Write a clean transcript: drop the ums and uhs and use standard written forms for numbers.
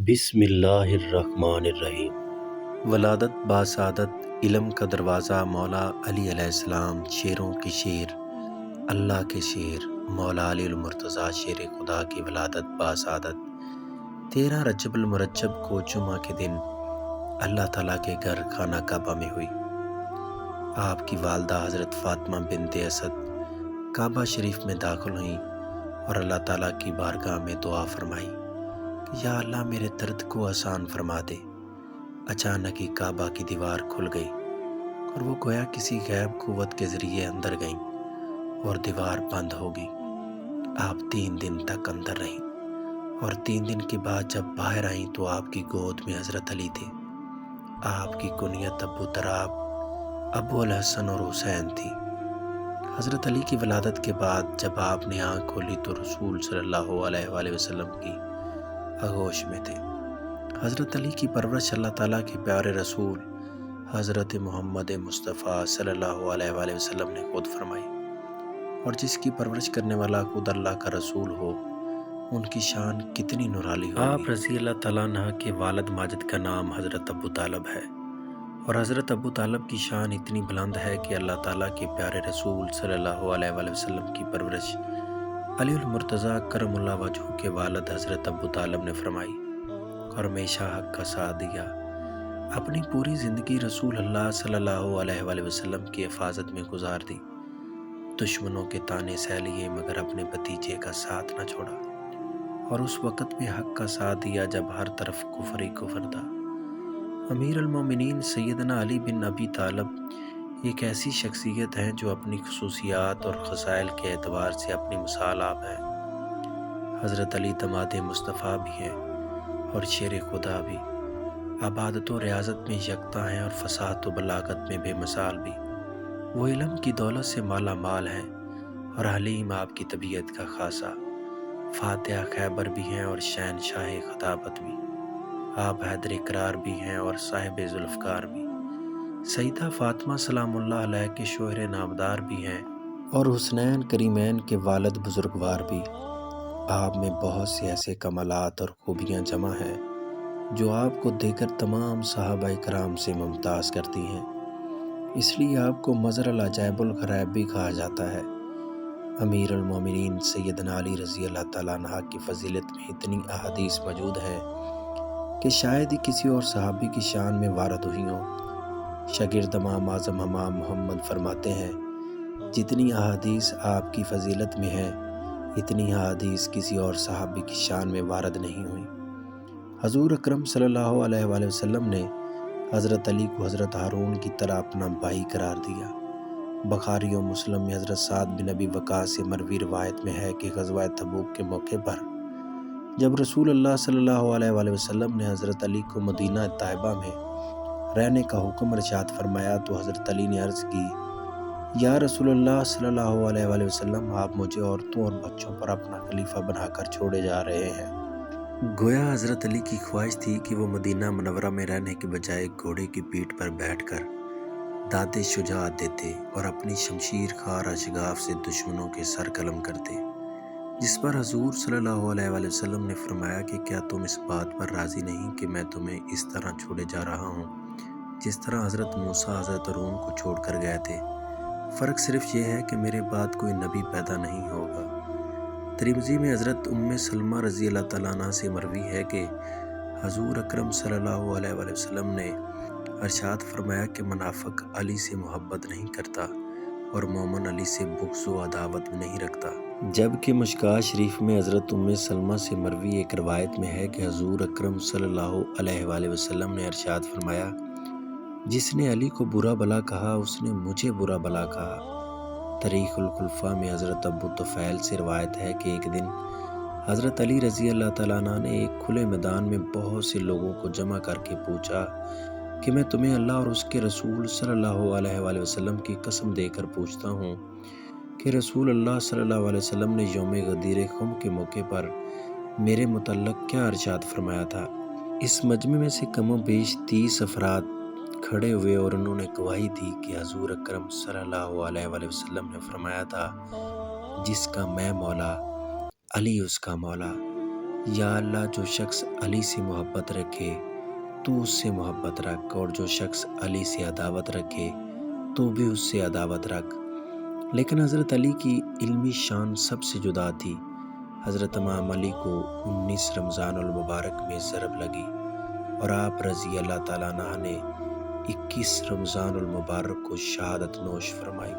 بسم اللہ الرحمن الرحیم۔ ولادت باسعادت علم کا دروازہ مولا علی علیہ السلام، شیروں کے شیر، اللہ کے شیر، مولا علی المرتضیٰ شیر خدا کی ولادت باسعادت 13 رجب المرجب کو جمعہ کے دن اللہ تعالیٰ کے گھر خانہ کعبہ میں ہوئی۔ آپ کی والدہ حضرت فاطمہ بنت اسد کعبہ شریف میں داخل ہوئیں اور اللہ تعالیٰ کی بارگاہ میں دعا فرمائی کہ یا اللہ میرے درد کو آسان فرما دے۔ اچانک ہی کعبہ کی دیوار کھل گئی اور وہ گویا کسی غیب قوت کے ذریعے اندر گئیں اور دیوار بند ہو گئی۔ آپ 3 دن تک اندر رہیں اور 3 دن کے بعد جب باہر آئیں تو آپ کی گود میں حضرت علی تھے۔ آپ کی کنیت ابو تراب، ابو الحسن اور حسین تھی۔ حضرت علی کی ولادت کے بعد جب آپ نے آنکھ کھولی تو رسول صلی اللہ علیہ وآلہ وسلم کی آغوش میں تھے۔ حضرت علی کی پرورش اللہ تعالیٰ کے پیارے رسول حضرت محمد مصطفیٰ صلی اللہ علیہ وآلہ وسلم نے خود فرمائی، اور جس کی پرورش کرنے والا خود اللہ کا رسول ہو ان کی شان کتنی نرالی ہوگی۔ آپ رضی اللہ تعالیٰ عنہ کے والد ماجد کا نام حضرت ابو طالب ہے، اور حضرت ابو طالب کی شان اتنی بلند ہے کہ اللہ تعالیٰ کے پیارے رسول صلی اللہ علیہ وآلہ وسلم کی پرورش علی المرتضیٰ کرم اللہ وجہہ کے والد حضرت ابو طالب نے فرمائی اور ہمیشہ حق کا ساتھ دیا۔ اپنی پوری زندگی رسول اللہ صلی اللہ علیہ وآلہ وسلم کی حفاظت میں گزار دی۔ دشمنوں کے طعنے سہ لیے مگر اپنے بھتیجے کا ساتھ نہ چھوڑا، اور اس وقت میں حق کا ساتھ دیا جب ہر طرف کفر ہی کفر تھا۔ امیر المومنین سیدنا علی بن ابی طالب ایک ایسی شخصیت ہیں جو اپنی خصوصیات اور خصائل کے اعتبار سے اپنی مثال آپ ہیں۔ حضرت علی داماد مصطفیٰ بھی ہیں اور شیر خدا بھی، عبادت و ریاضت میں یکتا ہیں اور فصاحت و بلاغت میں بے مثال بھی۔ وہ علم کی دولت سے مالا مال ہیں اور حلیم آپ کی طبیعت کا خاصہ، فاتح خیبر بھی ہیں اور شہنشاہ خطابت بھی۔ آپ حیدر اقرار بھی ہیں اور صاحب ذوالفقار بھی، سیدہ فاطمہ سلام اللہ علیہ کے شوہر نامدار بھی ہیں اور حسنین کریمین کے والد بزرگوار بھی۔ آپ میں بہت سے ایسے کمالات اور خوبیاں جمع ہیں جو آپ کو دیکھ کر تمام صحابہ کرام سے ممتاز کرتی ہیں، اس لیے آپ کو مظہر العجائب الغرائب بھی کہا جاتا ہے۔ امیر المومنین سیدنا علی رضی اللہ تعالیٰ عنہ کی فضیلت میں اتنی احادیث موجود ہیں کہ شاید ہی کسی اور صحابی کی شان میں وارد ہوئی ہوں۔ شاگرد امام اعظم امام محمد فرماتے ہیں، جتنی احادیث آپ کی فضیلت میں ہیں اتنی احادیث کسی اور صحابی کی شان میں وارد نہیں ہوئی۔ حضور اکرم صلی اللہ علیہ وآلہ وسلم نے حضرت علی کو حضرت ہارون کی طرح اپنا بھائی قرار دیا۔ بخاری و مسلم میں حضرت سعد بن ابی وقاص سے مروی روایت میں ہے کہ غزوہ تبوک کے موقع پر جب رسول اللہ صلی اللہ علیہ وآلہ وسلم نے حضرت علی کو مدینہ طیبہ میں رہنے کا حکم ارشاد فرمایا تو حضرت علی نے عرض کی، یا رسول اللہ صلی اللہ علیہ وآلہ وسلم، آپ مجھے عورتوں اور بچوں پر اپنا خلیفہ بنا کر چھوڑے جا رہے ہیں۔ گویا حضرت علی کی خواہش تھی کہ وہ مدینہ منورہ میں رہنے کے بجائے گھوڑے کی پیٹھ پر بیٹھ کر داد شجاعت دیتے اور اپنی شمشیر خار اشغاف سے دشمنوں کے سر قلم کرتے، جس پر حضور صلی اللہ علیہ وآلہ وسلم نے فرمایا کہ کیا تم اس بات پر راضی نہیں کہ میں تمہیں اس طرح چھوڑے جا رہا ہوں جس طرح حضرت موسیٰ حضرت ہارون کو چھوڑ کر گئے تھے، فرق صرف یہ ہے کہ میرے بعد کوئی نبی پیدا نہیں ہوگا۔ ترمذی میں حضرت سلمہ رضی اللہ تعالیٰ عنہ سے مروی ہے کہ حضور اکرم صلی اللہ علیہ وآلہ وسلم نے ارشاد فرمایا کہ منافق علی سے محبت نہیں کرتا اور مومن علی سے بغض و عداوت نہیں رکھتا۔ جبکہ مشکوٰہ شریف میں حضرت سلمہ سے مروی ایک روایت میں ہے کہ حضور اکرم صلی اللہ علیہ وآلہ وسلم نے ارشاد فرمایا، جس نے علی کو برا بلا کہا اس نے مجھے برا بلا کہا۔ تاریخ الخلفاء میں حضرت ابو طفیل سے روایت ہے کہ ایک دن حضرت علی رضی اللہ تعالیٰ عنہ نے ایک کھلے میدان میں بہت سے لوگوں کو جمع کر کے پوچھا کہ میں تمہیں اللہ اور اس کے رسول صلی اللہ علیہ وآلہ وسلم کی قسم دے کر پوچھتا ہوں کہ رسول اللہ صلی اللہ علیہ وسلم نے یوم غدیر خم کے موقع پر میرے متعلق کیا ارشاد فرمایا تھا۔ اس مجمع میں سے کم و بیش 30 افراد کھڑے ہوئے اور انہوں نے گواہی دی کہ حضور اکرم صلی اللہ علیہ وآلہ وسلم نے فرمایا تھا، جس کا میں مولا علی اس کا مولا، یا اللہ جو شخص علی سے محبت رکھے تو اس سے محبت رکھ، اور جو شخص علی سے عداوت رکھے تو بھی اس سے عداوت رکھ۔ لیکن حضرت علی کی علمی شان سب سے جدا تھی۔ حضرت امام علی کو 19 رمضان المبارک میں ضرب لگی اور آپ رضی اللہ تعالیٰ عنہ نے 21 رمضان المبارک کو شہادت نوش فرمائی۔